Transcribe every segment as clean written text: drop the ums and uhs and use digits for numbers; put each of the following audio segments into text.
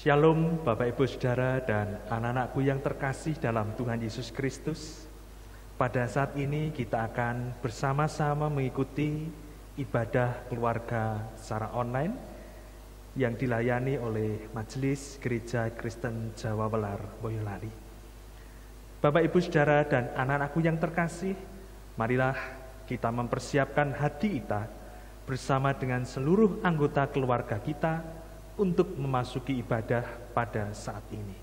Shalom Bapak Ibu Saudara dan anak-anakku yang terkasih dalam Tuhan Yesus Kristus. Pada saat ini kita akan bersama-sama mengikuti ibadah keluarga secara online yang dilayani oleh Majelis Gereja Kristen Jawa Welar, Boyolali. Bapak Ibu Saudara dan anak-anakku yang terkasih, marilah kita mempersiapkan hati kita bersama dengan seluruh anggota keluarga kita untuk memasuki ibadah pada saat ini.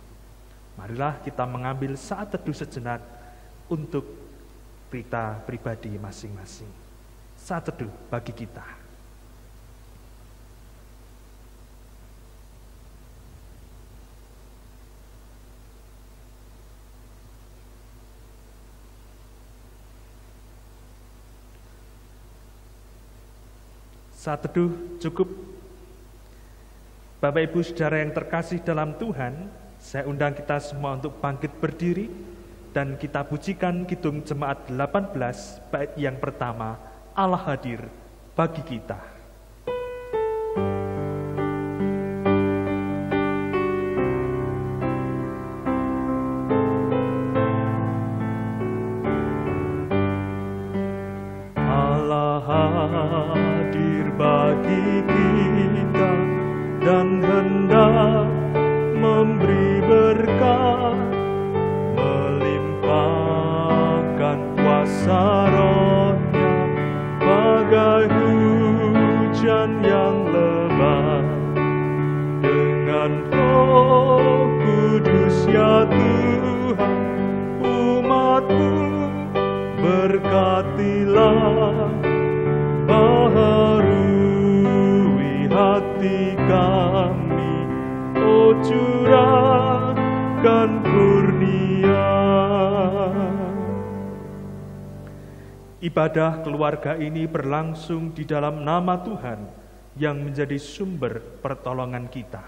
Marilah kita mengambil saat teduh sejenak untuk kita pribadi masing-masing. Saat teduh bagi kita. Saat teduh cukup. Bapak Ibu Saudara yang terkasih dalam Tuhan, saya undang kita semua untuk bangkit berdiri dan kita pujikan Kidung Jemaat 18 bait yang pertama, Allah hadir bagi kita. Allah hadir bagi kita dan hendak memberi berkat, melimpahkan kuasa Roh-Nya bagai hujan yang lebat. Dengan Roh Kudus ya Tuhan, umat-Mu berkatilah, baharui hati kami, oh curahkan kurnia. Ibadah keluarga ini berlangsung di dalam nama Tuhan yang menjadi sumber pertolongan kita.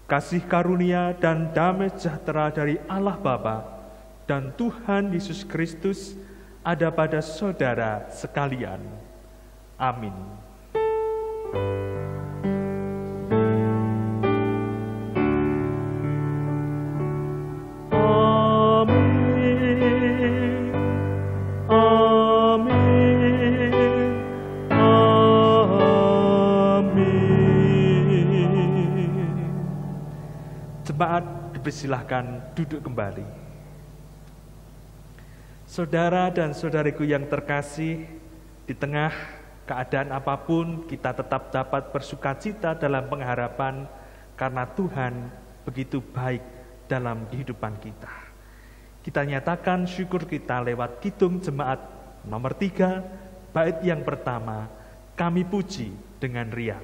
Kasih karunia dan damai sejahtera dari Allah Bapa dan Tuhan Yesus Kristus ada pada saudara sekalian. Amin. Jemaat dipersilahkan duduk kembali. Saudara dan saudariku yang terkasih, di tengah keadaan apapun kita tetap dapat bersukacita dalam pengharapan karena Tuhan begitu baik dalam kehidupan kita. Kita nyatakan syukur kita lewat Kidung Jemaat nomor 3, bait yang pertama, kami puji dengan riang.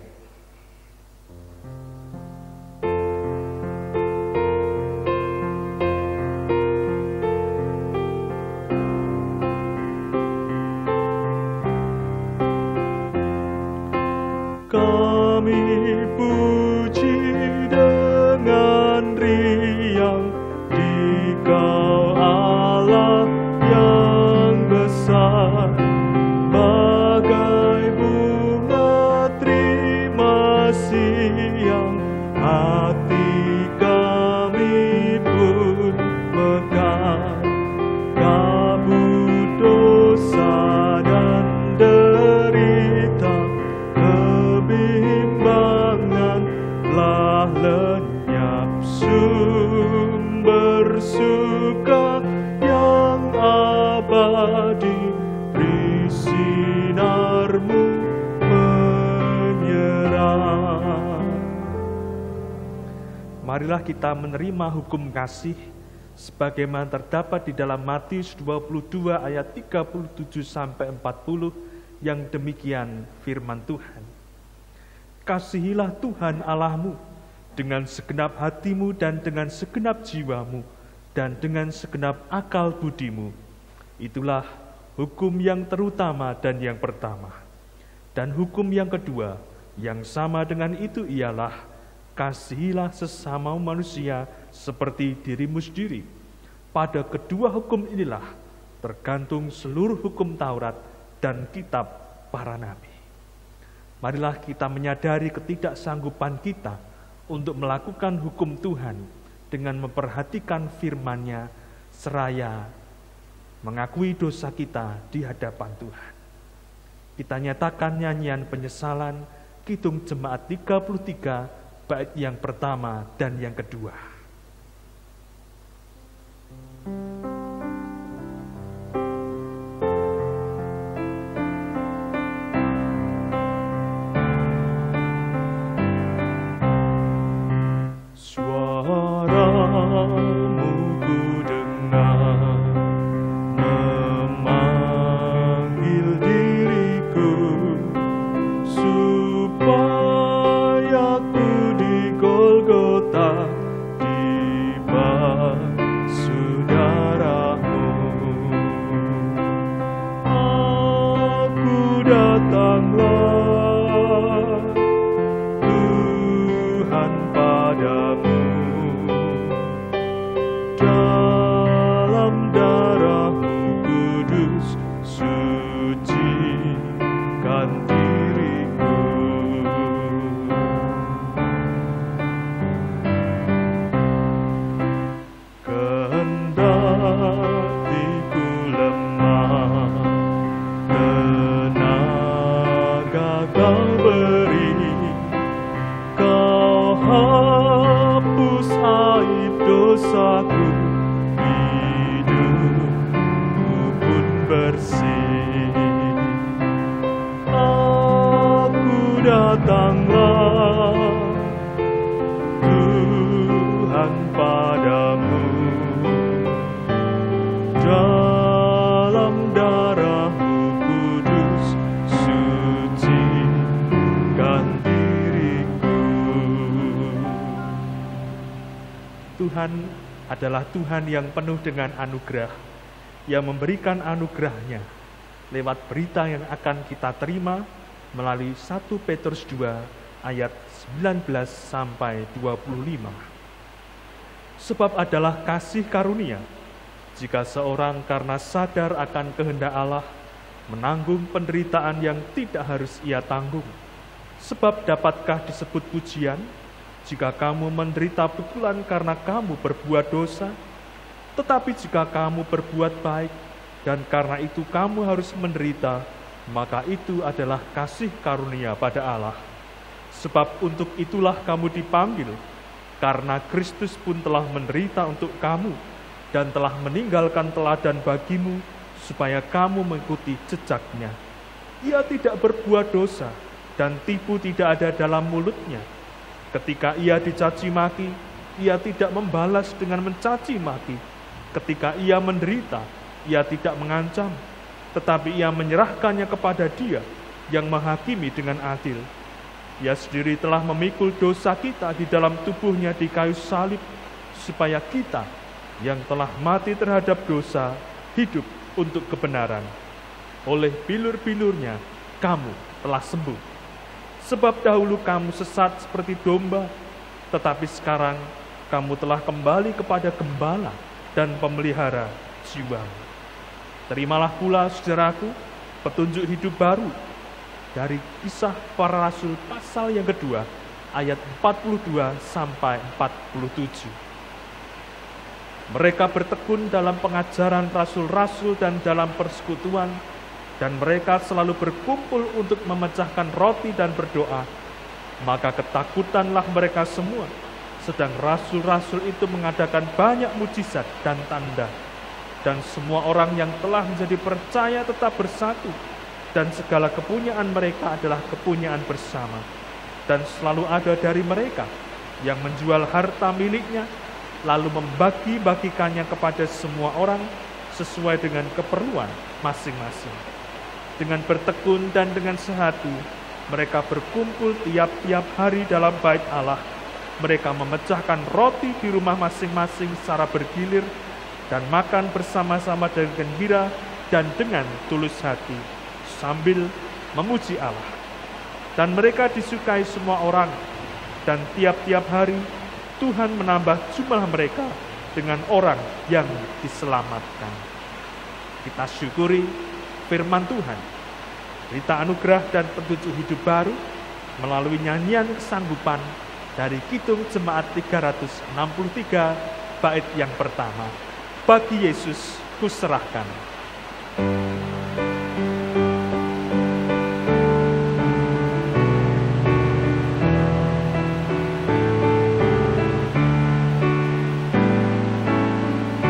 Kami puji dengan riang, Dikau Allah yang besar, bagai bunga terima siang, hati kami pun mekar, kabut dosa dan derita, kebimbangan telah lenyap, sumber suka yang abadi, beri sinar-Mu menyerah. Marilah kita menerima hukum kasih sebagaimana terdapat di dalam Matius 22 ayat 37 sampai 40 yang demikian firman Tuhan. Kasihilah Tuhan Allah-Mu dengan segenap hatimu dan dengan segenap jiwamu dan dengan segenap akal budimu. Itulah hukum yang terutama dan yang pertama. Dan hukum yang kedua yang sama dengan itu ialah kasihilah sesama manusia seperti dirimu sendiri. Pada kedua hukum inilah tergantung seluruh hukum Taurat dan kitab para nabi. Marilah kita menyadari ketidaksanggupan kita untuk melakukan hukum Tuhan dengan memperhatikan firman-Nya seraya mengakui dosa kita di hadapan Tuhan. Kita nyatakan nyanyian penyesalan Kidung Jemaat 33 bait yang pertama dan yang kedua. Tuhan adalah Tuhan yang penuh dengan anugerah, yang memberikan anugerahnya lewat berita yang akan kita terima melalui 1 Petrus 2 ayat 19 sampai 25. Sebab adalah kasih karunia jika seorang karena sadar akan kehendak Allah menanggung penderitaan yang tidak harus ia tanggung. Sebab dapatkah disebut pujian jika kamu menderita pukulan karena kamu berbuat dosa? Tetapi jika kamu berbuat baik dan karena itu kamu harus menderita, maka itu adalah kasih karunia pada Allah. Sebab untuk itulah kamu dipanggil, karena Kristus pun telah menderita untuk kamu dan telah meninggalkan teladan bagimu supaya kamu mengikuti jejaknya. Ia tidak berbuat dosa dan tipu tidak ada dalam mulutnya. Ketika ia dicaci maki, ia tidak membalas dengan mencaci maki. Ketika ia menderita, ia tidak mengancam, tetapi ia menyerahkannya kepada Dia yang menghakimi dengan adil. Ia sendiri telah memikul dosa kita di dalam tubuhnya di kayu salib, supaya kita yang telah mati terhadap dosa, hidup untuk kebenaran. Oleh bilur-bilurnya, kamu telah sembuh. Sebab dahulu kamu sesat seperti domba, tetapi sekarang kamu telah kembali kepada Gembala dan Pemelihara jiwamu. Terimalah pula, saudaraku, petunjuk hidup baru dari Kisah Para Rasul pasal yang kedua, ayat 42 sampai 47. Mereka bertekun dalam pengajaran rasul-rasul dan dalam persekutuan, dan mereka selalu berkumpul untuk memecahkan roti dan berdoa. Maka ketakutanlah mereka semua, sedang rasul-rasul itu mengadakan banyak mujizat dan tanda. Dan semua orang yang telah menjadi percaya tetap bersatu, dan segala kepunyaan mereka adalah kepunyaan bersama. Dan selalu ada dari mereka yang menjual harta miliknya, lalu membagi-bagikannya kepada semua orang sesuai dengan keperluan masing-masing. Dengan bertekun dan dengan sehati, mereka berkumpul tiap-tiap hari dalam bait Allah. Mereka memecahkan roti di rumah masing-masing secara bergilir dan makan bersama-sama dengan gembira dan dengan tulus hati, sambil memuji Allah. Dan mereka disukai semua orang, dan tiap-tiap hari Tuhan menambah jumlah mereka dengan orang yang diselamatkan. Kita syukuri firman Tuhan, berita anugerah dan petunjuk hidup baru melalui nyanyian kesanggupan dari Kidung Jemaat 363, bait yang pertama. Bagi Yesus kuserahkan.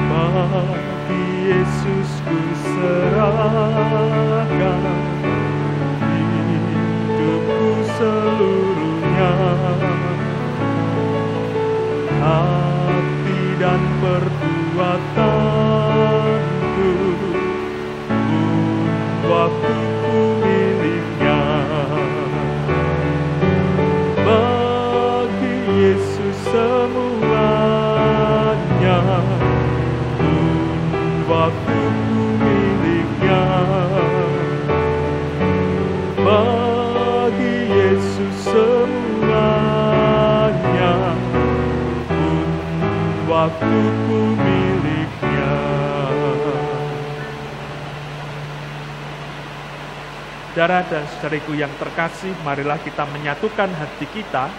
Bagi Yesus kuserahkan hidupku seluruhnya, hati dan perbuatanku, waktuku miliknya. Bagi Yesus semuanya, waktuku miliknya. Bagi Yesus semuanya, waktuku miliknya. Saudara dan saudariku yang terkasih, marilah kita menyatukan hati kita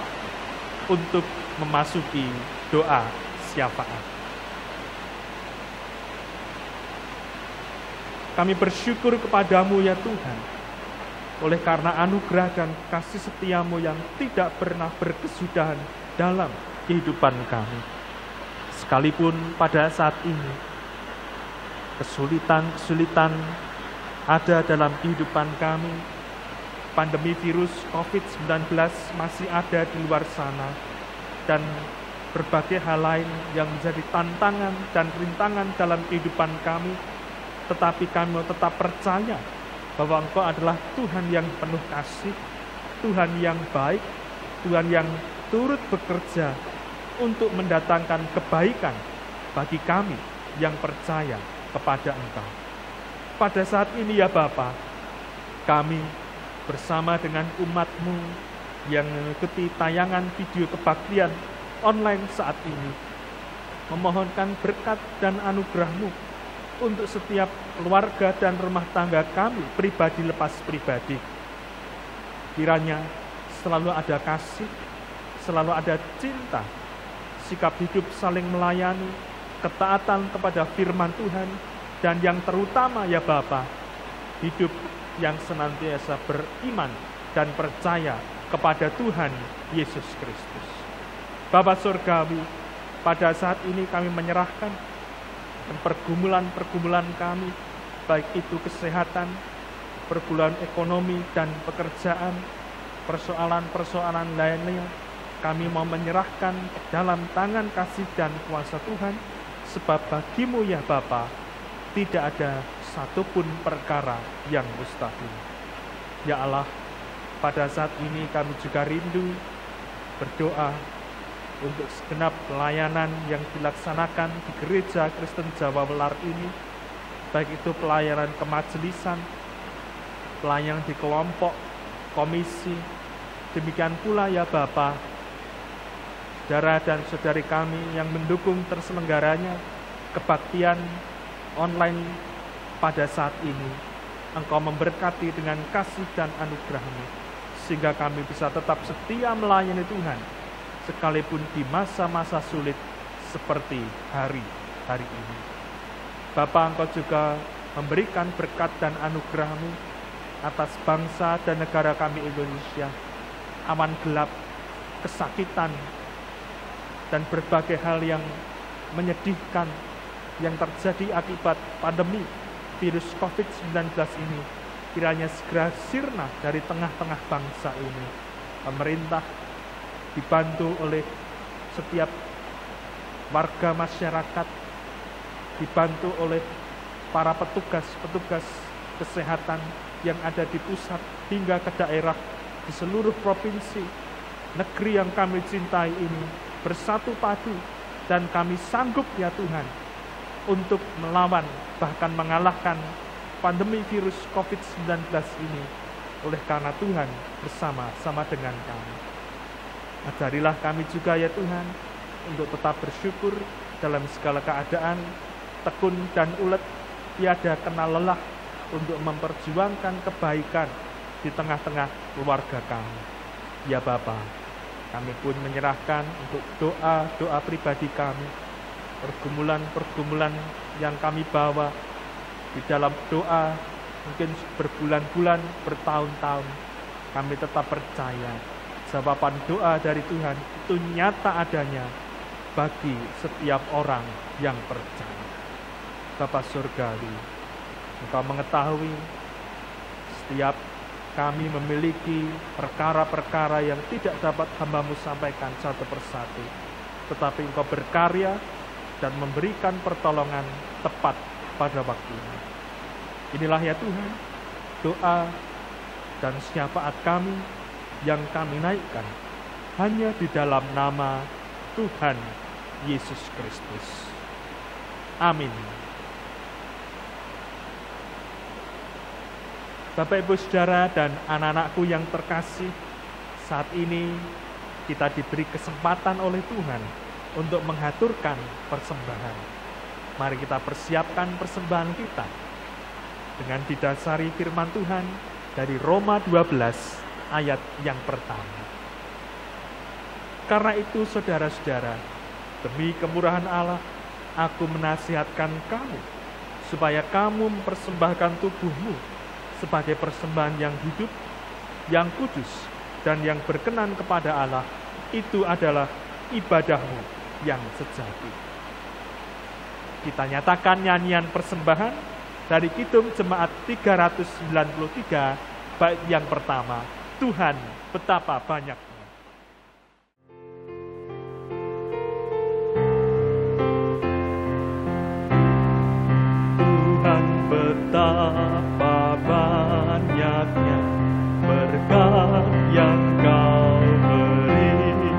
untuk memasuki doa syafaat. Kami bersyukur kepadamu ya Tuhan, oleh karena anugerah dan kasih setiamu yang tidak pernah berkesudahan dalam kehidupan kami. Sekalipun pada saat ini kesulitan ada dalam kehidupan kami, pandemi virus COVID-19 masih ada di luar sana, dan berbagai hal lain yang menjadi tantangan dan rintangan dalam kehidupan kami, tetapi kami tetap percaya bahwa Engkau adalah Tuhan yang penuh kasih, Tuhan yang baik, Tuhan yang turut bekerja untuk mendatangkan kebaikan bagi kami yang percaya kepada Engkau. Pada saat ini ya Bapa, kami bersama dengan umat-Mu yang mengikuti tayangan video kebaktian online saat ini, memohonkan berkat dan anugerah-Mu untuk setiap keluarga dan rumah tangga kami, pribadi lepas pribadi. Kiranya selalu ada kasih, selalu ada cinta, sikap hidup saling melayani, ketaatan kepada firman Tuhan, dan yang terutama ya Bapa, hidup yang senantiasa beriman dan percaya kepada Tuhan Yesus Kristus. Bapa Surgawi, pada saat ini kami menyerahkan pergumulan-pergumulan kami, baik itu kesehatan, pergumulan ekonomi dan pekerjaan, persoalan-persoalan lainnya, kami mau menyerahkan ke dalam tangan kasih dan kuasa Tuhan, sebab bagimu ya Bapa, tidak ada satupun perkara yang mustahil. Ya Allah, pada saat ini kami juga rindu berdoa untuk segenap pelayanan yang dilaksanakan di Gereja Kristen Jawa Welar ini, baik itu pelayanan kemajelisan, pelayanan di kelompok, komisi, demikian pula ya Bapa, saudara dan saudari kami yang mendukung terselenggaranya kebaktian online pada saat ini. Engkau memberkati dengan kasih dan anugerah-Mu, sehingga kami bisa tetap setia melayani Tuhan, sekalipun di masa-masa sulit seperti hari-hari ini. Bapa, Engkau juga memberikan berkat dan anugerah-Mu atas bangsa dan negara kami Indonesia. Awan gelap, kesakitan, dan berbagai hal yang menyedihkan yang terjadi akibat pandemi virus COVID-19 ini kiranya segera sirna dari tengah-tengah bangsa ini. Pemerintah dibantu oleh setiap warga masyarakat, dibantu oleh para petugas-petugas kesehatan yang ada di pusat hingga ke daerah di seluruh provinsi negeri yang kami cintai ini bersatu padu, dan kami sanggup ya Tuhan untuk melawan, bahkan mengalahkan pandemi virus COVID-19 ini, oleh karena Tuhan bersama-sama dengan kami. Ajarilah kami juga ya Tuhan, untuk tetap bersyukur dalam segala keadaan, tekun dan ulet, tiada kenal lelah untuk memperjuangkan kebaikan di tengah-tengah keluarga kami. Ya Bapa, Kami pun menyerahkan untuk doa-doa pribadi kami, pergumulan-pergumulan yang kami bawa di dalam doa, mungkin berbulan-bulan, bertahun-tahun. Kami tetap percaya jawaban doa dari Tuhan itu nyata adanya bagi setiap orang yang percaya. Bapa Surgawi, Engkau mengetahui setiap kami memiliki perkara-perkara yang tidak dapat hamba-Mu sampaikan satu persatu. Tetapi Engkau berkarya dan memberikan pertolongan tepat pada waktunya. Inilah ya Tuhan, doa dan syafaat kami yang kami naikkan hanya di dalam nama Tuhan Yesus Kristus. Amin. Bapak, Ibu, Saudara, dan anak-anakku yang terkasih, saat ini kita diberi kesempatan oleh Tuhan untuk menghaturkan persembahan. Mari kita persiapkan persembahan kita dengan didasari firman Tuhan dari Roma 12 ayat yang pertama. Karena itu, saudara-saudara, demi kemurahan Allah, aku menasihatkan kamu supaya kamu mempersembahkan tubuhmu sebagai persembahan yang hidup, yang kudus, dan yang berkenan kepada Allah. Itu adalah ibadahmu yang sejati. Kita nyatakan nyanyian persembahan dari Kidung Jemaat 393, bait yang pertama, Tuhan betapa banyak. Tuhan betapa banyaknya berkat yang Kau beri,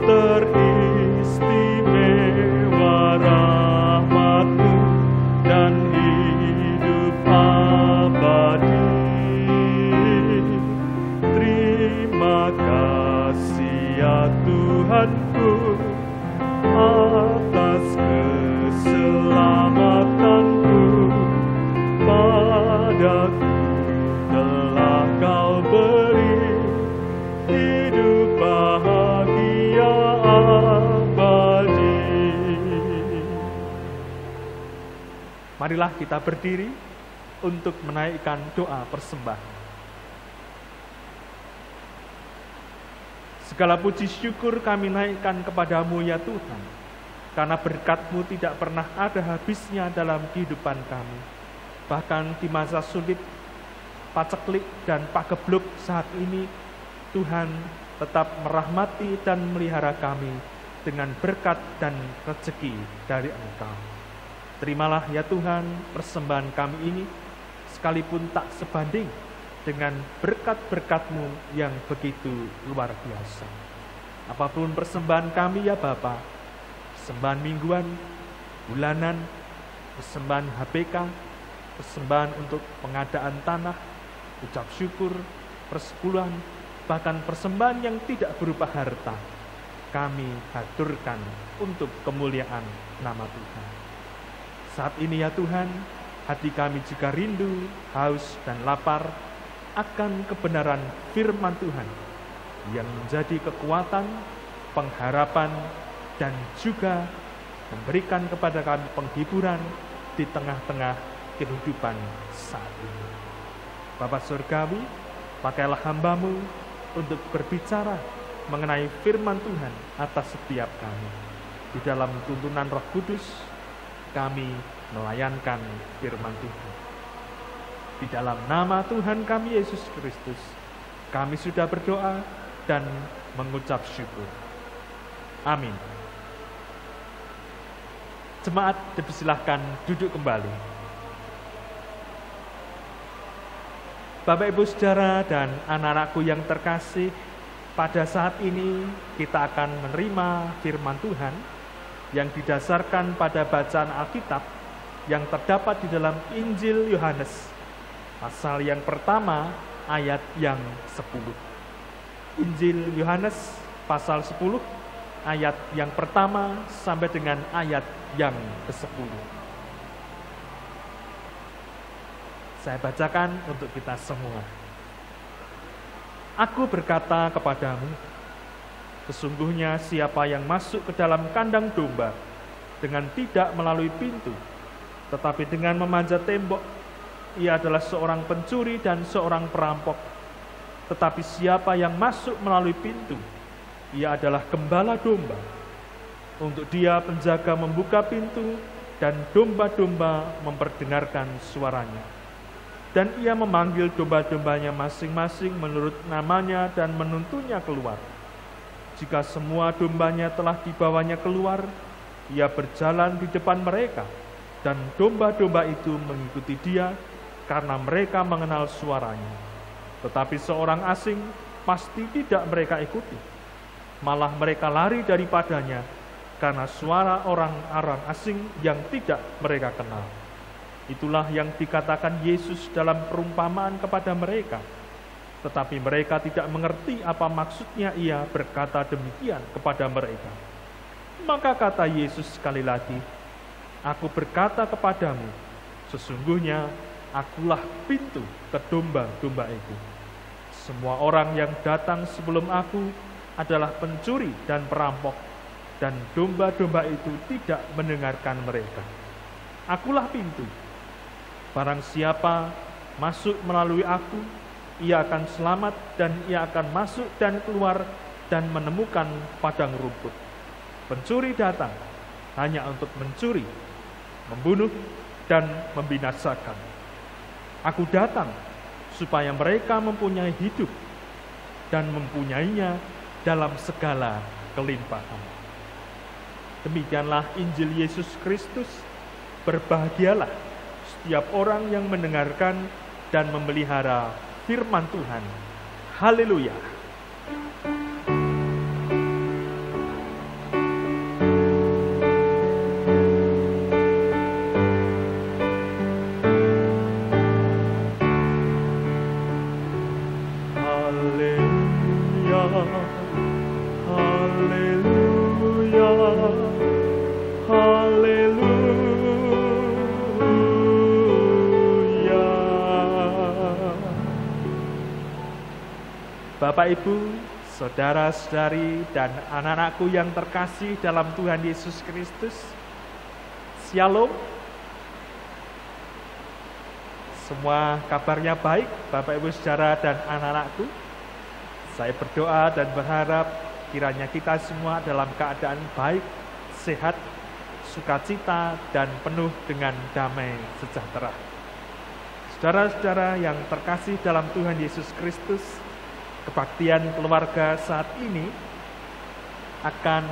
teristimewa rahmat-Mu dan hidup abadi. Terima kasih ya Tuhanku atas keselamatanmu. Padaku telah Kau beri hidup bahagia abadi. Marilah kita berdiri untuk menaikkan doa persembahan. Segala puji syukur kami naikkan kepadamu ya Tuhan, karena berkat-Mu tidak pernah ada habisnya dalam kehidupan kami. Bahkan di masa sulit, paceklik dan pagebluk saat ini, Tuhan tetap merahmati dan melihara kami dengan berkat dan rezeki dari Engkau. Terimalah ya Tuhan persembahan kami ini, sekalipun tak sebanding dengan berkat-berkat-Mu yang begitu luar biasa. Apapun persembahan kami ya Bapa, persembahan mingguan, bulanan, persembahan HBK, persembahan untuk pengadaan tanah, ucap syukur, persepuluhan, bahkan persembahan yang tidak berupa harta, kami haturkan untuk kemuliaan nama Tuhan. Saat ini ya Tuhan, hati kami juga rindu, haus dan lapar akan kebenaran firman Tuhan yang menjadi kekuatan, pengharapan, dan juga memberikan kepada kami penghiburan di tengah-tengah kehidupan saat ini. Bapa Surgawi, pakailah hamba-Mu untuk berbicara mengenai firman Tuhan atas setiap kami. Di dalam tuntunan Roh Kudus, kami melayankan firman Tuhan. Di dalam nama Tuhan kami Yesus Kristus, kami sudah berdoa dan mengucap syukur. Amin. Jemaat dipersilahkan duduk kembali. Bapak, Ibu, Saudara, dan anak-anakku yang terkasih, pada saat ini kita akan menerima firman Tuhan yang didasarkan pada bacaan Alkitab yang terdapat di dalam Injil Yohanes, pasal yang pertama, ayat yang 10. Injil Yohanes, pasal 10, ayat yang pertama sampai dengan ayat yang ke-10. Saya bacakan untuk kita semua. Aku berkata kepadamu, Sesungguhnya siapa yang masuk ke dalam kandang domba dengan tidak melalui pintu, tetapi dengan memanjat tembok, ia adalah seorang pencuri dan seorang perampok. Tetapi siapa yang masuk melalui pintu, ia adalah gembala domba. Untuk dia penjaga membuka pintu, dan domba-domba memperdengarkan suaranya. Dan ia memanggil domba-dombanya masing-masing menurut namanya dan menuntunnya keluar. Jika semua dombanya telah dibawanya keluar, ia berjalan di depan mereka, dan domba-domba itu mengikuti dia karena mereka mengenal suaranya. Tetapi seorang asing pasti tidak mereka ikuti. Malah mereka lari daripadanya karena suara orang-orang asing yang tidak mereka kenal. Itulah yang dikatakan Yesus dalam perumpamaan kepada mereka. Tetapi mereka tidak mengerti apa maksudnya ia berkata demikian kepada mereka. Maka kata Yesus sekali lagi, "Aku berkata kepadamu, sesungguhnya akulah pintu ke domba-domba itu. Semua orang yang datang sebelum aku adalah pencuri dan perampok, dan domba-domba itu tidak mendengarkan mereka. Akulah pintu. Barang siapa masuk melalui aku, ia akan selamat dan ia akan masuk dan keluar dan menemukan padang rumput. Pencuri datang hanya untuk mencuri, membunuh, dan membinasakan. Aku datang supaya mereka mempunyai hidup dan mempunyainya dalam segala kelimpahan." Demikianlah Injil Yesus Kristus. Berbahagialah setiap orang yang mendengarkan dan memelihara firman Tuhan. Haleluya. Bapak, Ibu, saudara-saudari, dan anak-anakku yang terkasih dalam Tuhan Yesus Kristus, Shalom. Semua kabarnya baik, Bapak, Ibu, saudara, dan anak-anakku. Saya berdoa dan berharap kiranya kita semua dalam keadaan baik, sehat, sukacita, dan penuh dengan damai sejahtera. Saudara-saudara yang terkasih dalam Tuhan Yesus Kristus, kebaktian keluarga saat ini akan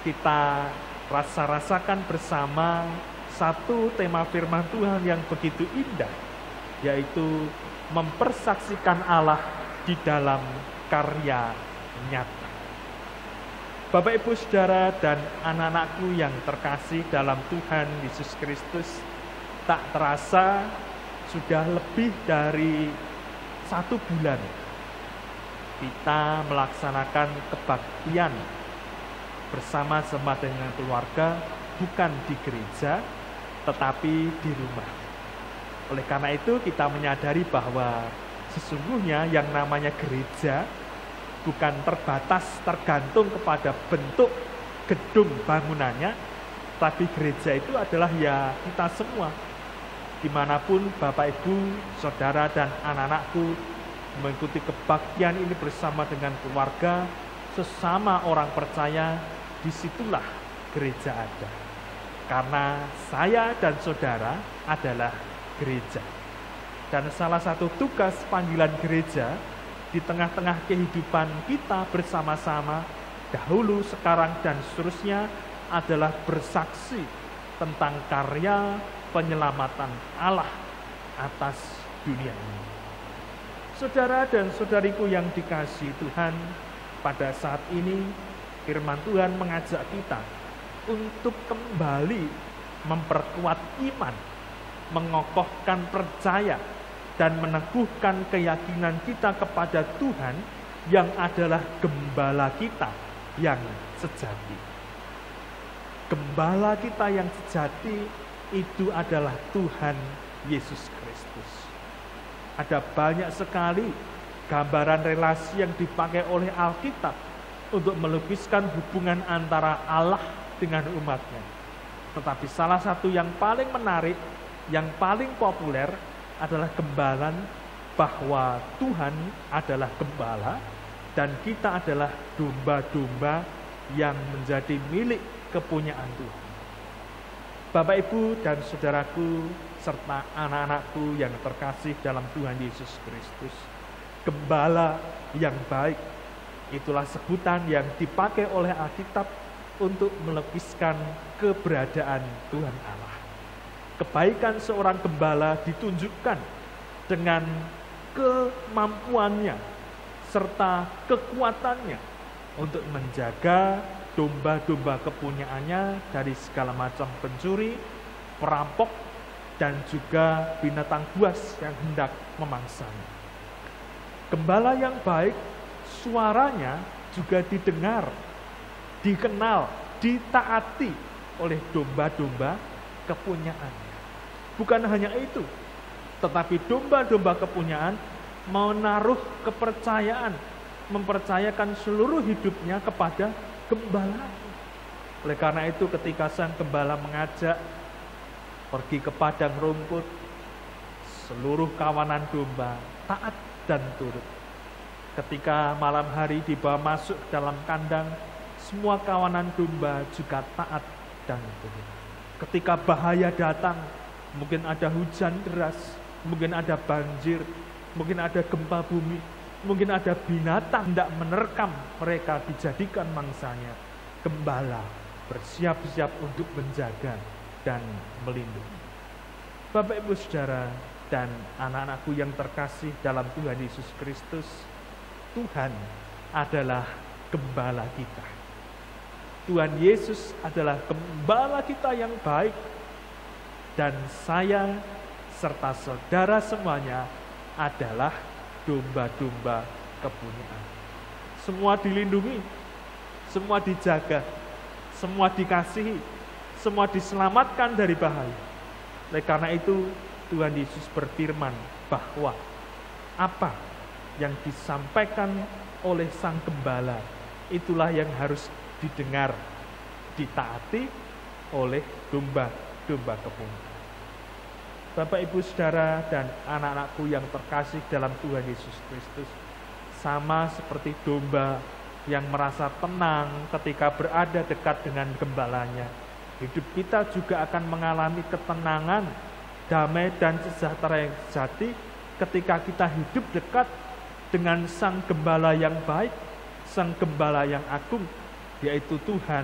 kita rasakan bersama satu tema firman Tuhan yang begitu indah, yaitu mempersaksikan Allah di dalam karya nyata. Bapak, Ibu, saudara, dan anak-anakku yang terkasih dalam Tuhan Yesus Kristus, tak terasa sudah lebih dari 1 bulan kita melaksanakan kebaktian bersama-sama dengan keluarga, bukan di gereja, tetapi di rumah. Oleh karena itu kita menyadari bahwa sesungguhnya yang namanya gereja bukan tergantung kepada bentuk gedung bangunannya, tapi gereja itu adalah ya kita semua. Dimanapun Bapak, Ibu, saudara, dan anak-anakku mengikuti kebaktian ini bersama dengan keluarga, sesama orang percaya, disitulah gereja ada. Karena saya dan saudara adalah gereja. Dan salah satu tugas panggilan gereja di tengah-tengah kehidupan kita bersama-sama, dahulu, sekarang, dan seterusnya, adalah bersaksi tentang karya penyelamatan Allah atas dunia ini. Saudara dan saudariku yang dikasihi Tuhan, pada saat ini firman Tuhan mengajak kita untuk kembali memperkuat iman, mengokohkan percaya, dan meneguhkan keyakinan kita kepada Tuhan yang adalah gembala kita yang sejati. Gembala kita yang sejati itu adalah Tuhan Yesus Kristus. Ada banyak sekali gambaran relasi yang dipakai oleh Alkitab untuk melukiskan hubungan antara Allah dengan umatnya. Tetapi salah satu yang paling menarik, yang paling populer adalah gambaran bahwa Tuhan adalah gembala dan kita adalah domba-domba yang menjadi milik kepunyaan Tuhan. Bapak, Ibu, dan saudaraku, serta anak-anakku yang terkasih dalam Tuhan Yesus Kristus, gembala yang baik, itulah sebutan yang dipakai oleh Alkitab untuk melukiskan keberadaan Tuhan Allah. Kebaikan seorang gembala ditunjukkan dengan kemampuannya serta kekuatannya untuk menjaga domba-domba kepunyaannya dari segala macam pencuri, perampok, dan juga binatang buas yang hendak memangsanya. Gembala yang baik, suaranya juga didengar, dikenal, ditaati oleh domba-domba kepunyaannya. Bukan hanya itu, tetapi domba-domba kepunyaan menaruh kepercayaan, mempercayakan seluruh hidupnya kepada gembala. Oleh karena itu, ketika sang gembala mengajak pergi ke padang rumput, seluruh kawanan domba taat dan turut. Ketika malam hari dibawa masuk dalam kandang, semua kawanan domba juga taat dan turut. Ketika bahaya datang, mungkin ada hujan deras, mungkin ada banjir, mungkin ada gempa bumi, mungkin ada binatang hendak menerkam mereka dijadikan mangsanya, gembala bersiap-siap untuk menjaga dan melindungi. Bapak, Ibu, Saudara, dan anak-anakku yang terkasih dalam Tuhan Yesus Kristus, Tuhan adalah gembala kita. Tuhan Yesus adalah gembala kita yang baik, dan saya serta saudara semuanya adalah domba-domba kepunyaan. Semua dilindungi, semua dijaga, semua dikasihi, semua diselamatkan dari bahaya. Oleh karena itu, Tuhan Yesus berfirman bahwa apa yang disampaikan oleh Sang Gembala, itulah yang harus didengar, ditaati oleh domba-domba kepunyaan. Bapak, Ibu, Saudara, dan anak-anakku yang terkasih dalam Tuhan Yesus Kristus, sama seperti domba yang merasa tenang ketika berada dekat dengan gembalanya, hidup kita juga akan mengalami ketenangan, damai, dan sejahtera yang sejati ketika kita hidup dekat dengan Sang Gembala yang baik, Sang Gembala yang agung, yaitu Tuhan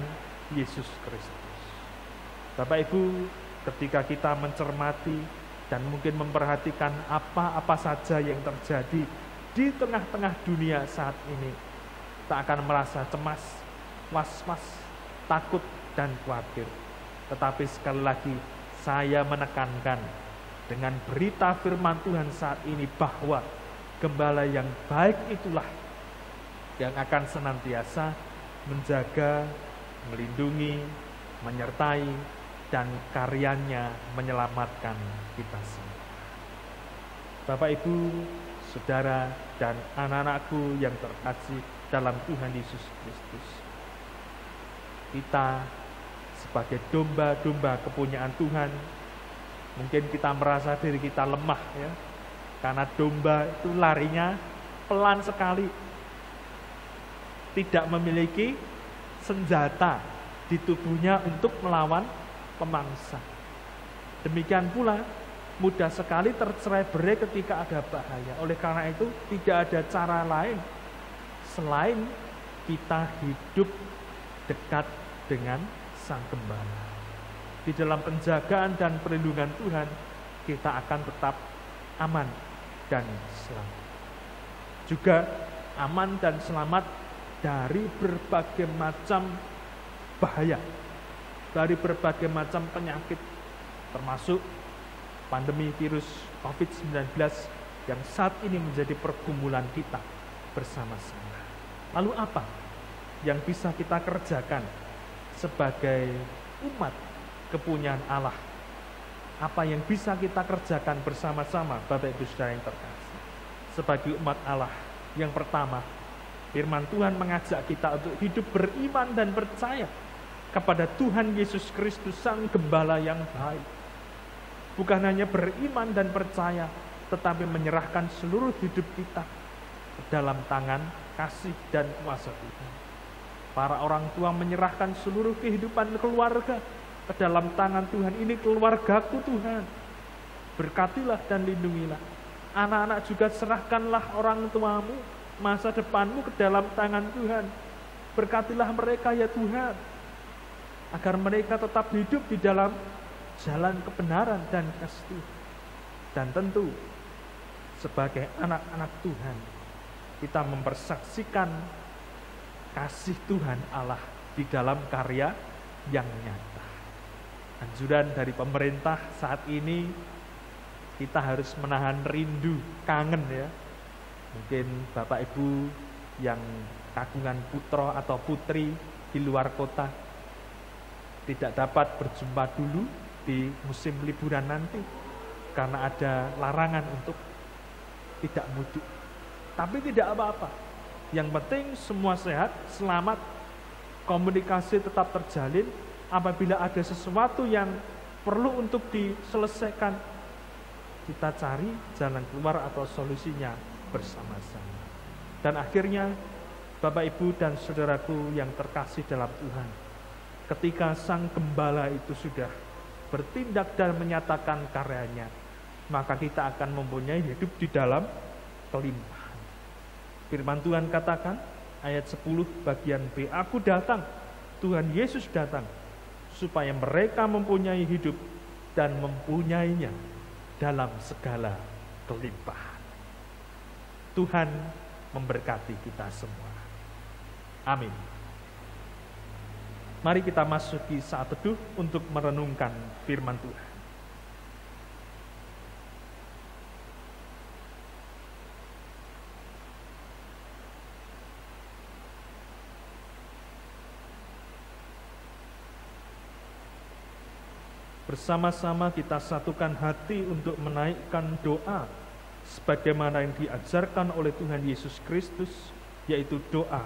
Yesus Kristus. Bapak, Ibu, ketika kita mencermati dan mungkin memperhatikan apa-apa saja yang terjadi di tengah-tengah dunia saat ini, tak akan merasa cemas, was-was, takut, dan khawatir. Tetapi sekali lagi, saya menekankan dengan berita firman Tuhan saat ini bahwa gembala yang baik itulah yang akan senantiasa menjaga, melindungi, menyertai, dan karyanya menyelamatkan kita semua. Bapak, Ibu, Saudara, dan anak-anakku yang terkasih dalam Tuhan Yesus Kristus, kita sebagai domba-domba kepunyaan Tuhan, mungkin kita merasa diri kita lemah, ya, karena domba itu larinya pelan sekali, tidak memiliki senjata di tubuhnya untuk melawan pemangsa. Demikian pula mudah sekali tercerai-berai ketika ada bahaya. Oleh karena itu, tidak ada cara lain selain kita hidup dekat dengan Sang Gembala. Di dalam penjagaan dan perlindungan Tuhan, kita akan tetap aman dan selamat. Juga aman dan selamat dari berbagai macam bahaya, dari berbagai macam penyakit, termasuk pandemi virus COVID-19 yang saat ini menjadi pergumulan kita bersama-sama. Lalu apa yang bisa kita kerjakan sebagai umat kepunyaan Allah? Apa yang bisa kita kerjakan bersama-sama, Bapak, Ibu, Saudara yang terkasih? Sebagai umat Allah, yang pertama, Firman Tuhan mengajak kita untuk hidup beriman dan percaya kepada Tuhan Yesus Kristus, Sang Gembala yang baik. Bukan hanya beriman dan percaya, tetapi menyerahkan seluruh hidup kita ke dalam tangan kasih dan kuasa Tuhan. Para orang tua menyerahkan seluruh kehidupan keluarga ke dalam tangan Tuhan. Ini keluargaku Tuhan, berkatilah dan lindungilah. Anak-anak juga serahkanlah orang tuamu, masa depanmu ke dalam tangan Tuhan. Berkatilah mereka ya Tuhan, agar mereka tetap hidup di dalam jalan kebenaran dan kasih. Dan tentu sebagai anak-anak Tuhan, kita mempersaksikan kasih Tuhan Allah di dalam karya yang nyata. Anjuran dari pemerintah saat ini, kita harus menahan rindu, kangen ya. Mungkin Bapak Ibu yang kagungan putra atau putri di luar kota tidak dapat berjumpa dulu di musim liburan nanti karena ada larangan untuk tidak mudik. Tapi tidak apa-apa. Yang penting semua sehat, selamat, komunikasi tetap terjalin. Apabila ada sesuatu yang perlu untuk diselesaikan, kita cari jalan keluar atau solusinya bersama-sama. Dan akhirnya, Bapak Ibu dan saudaraku yang terkasih dalam Tuhan, ketika Sang Gembala itu sudah bertindak dan menyatakan karyanya, maka kita akan mempunyai hidup di dalam kelimpahan. Firman Tuhan katakan, ayat 10 bagian B, Aku datang, Tuhan Yesus datang, supaya mereka mempunyai hidup dan mempunyainya dalam segala kelimpahan. Tuhan memberkati kita semua. Amin. Mari kita masuki saat teduh untuk merenungkan firman Tuhan. Bersama-sama kita satukan hati untuk menaikkan doa sebagaimana yang diajarkan oleh Tuhan Yesus Kristus, yaitu doa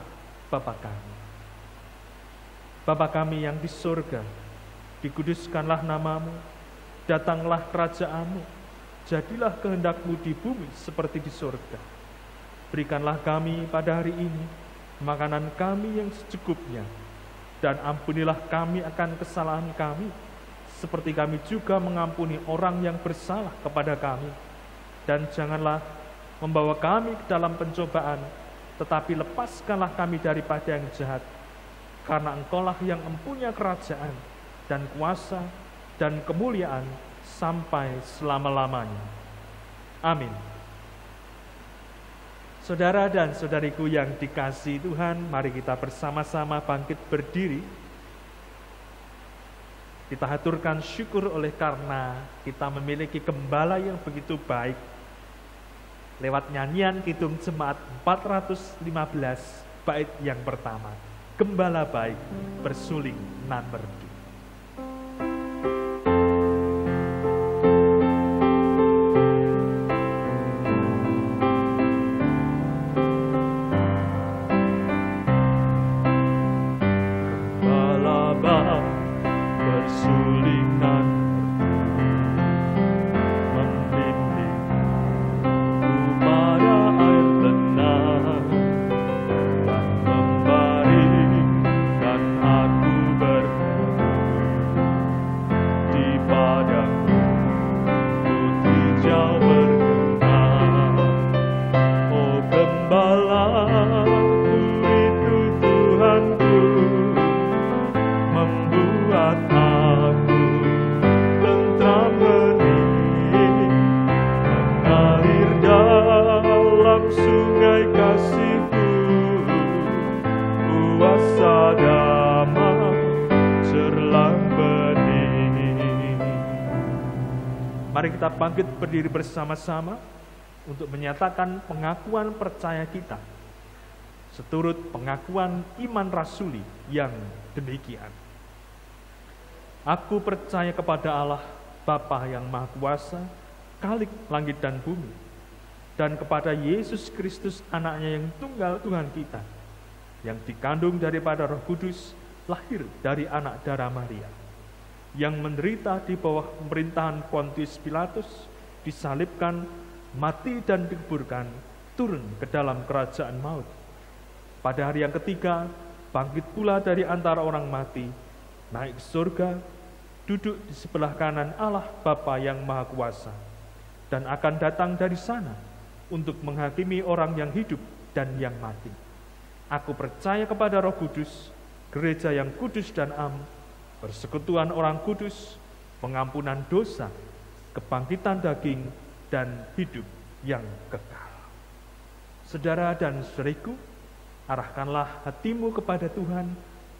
Bapa kami. Bapa kami yang di surga, dikuduskanlah namamu, datanglah kerajaanmu, jadilah kehendak-Mu di bumi seperti di surga. Berikanlah kami pada hari ini makanan kami yang secukupnya, dan ampunilah kami akan kesalahan kami, seperti kami juga mengampuni orang yang bersalah kepada kami. Dan janganlah membawa kami ke dalam pencobaan, tetapi lepaskanlah kami daripada yang jahat. Karena Engkaulah yang mempunyai kerajaan dan kuasa dan kemuliaan sampai selama-lamanya. Amin. Saudara dan saudariku yang dikasihi Tuhan, mari kita bersama-sama bangkit berdiri. Kita haturkan syukur oleh karena kita memiliki gembala yang begitu baik. Lewat nyanyian Kidung Jemaat 415 bait yang pertama, Gembala baik bersuling nan merdu. Mari kita bangkit berdiri bersama-sama untuk menyatakan pengakuan percaya kita seturut pengakuan iman rasuli yang demikian. Aku percaya kepada Allah, Bapa yang Maha Kuasa, Khalik langit dan bumi, dan kepada Yesus Kristus, Anaknya yang tunggal Tuhan kita, yang dikandung daripada Roh Kudus, lahir dari anak darah Maria, yang menderita di bawah pemerintahan Pontius Pilatus, disalibkan, mati dan dikuburkan, turun ke dalam kerajaan maut. Pada hari yang ketiga, bangkit pula dari antara orang mati, naik ke surga, duduk di sebelah kanan Allah Bapa yang Maha Kuasa, dan akan datang dari sana untuk menghakimi orang yang hidup dan yang mati. Aku percaya kepada Roh Kudus, gereja yang kudus dan am, persekutuan orang kudus, pengampunan dosa, kebangkitan daging, dan hidup yang kekal. Saudara dan saudariku, arahkanlah hatimu kepada Tuhan,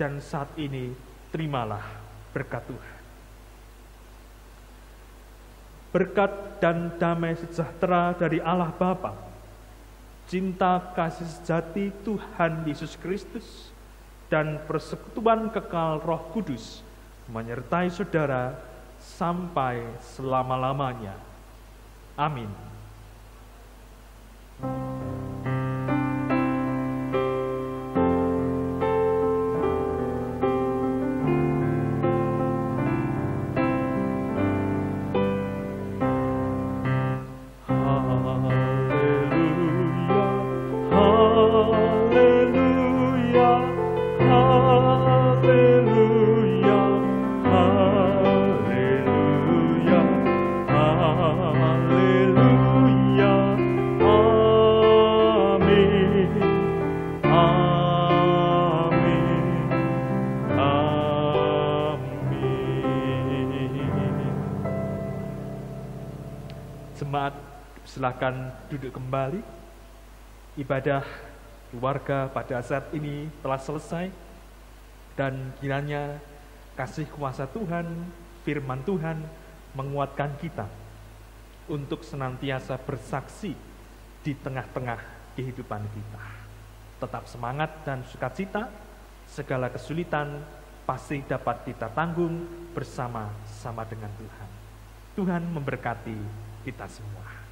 dan saat ini terimalah berkat Tuhan. Berkat dan damai sejahtera dari Allah Bapa, cinta kasih sejati Tuhan Yesus Kristus, dan persekutuan kekal Roh Kudus menyertai saudara sampai selama-lamanya. Amin. Jemaat, silakan duduk kembali. Ibadah keluarga pada saat ini telah selesai, dan kiranya kasih kuasa Tuhan, firman Tuhan menguatkan kita untuk senantiasa bersaksi di tengah-tengah kehidupan kita. Tetap semangat dan sukacita, segala kesulitan pasti dapat kita tanggung bersama-sama dengan Tuhan. Tuhan memberkati kita semua.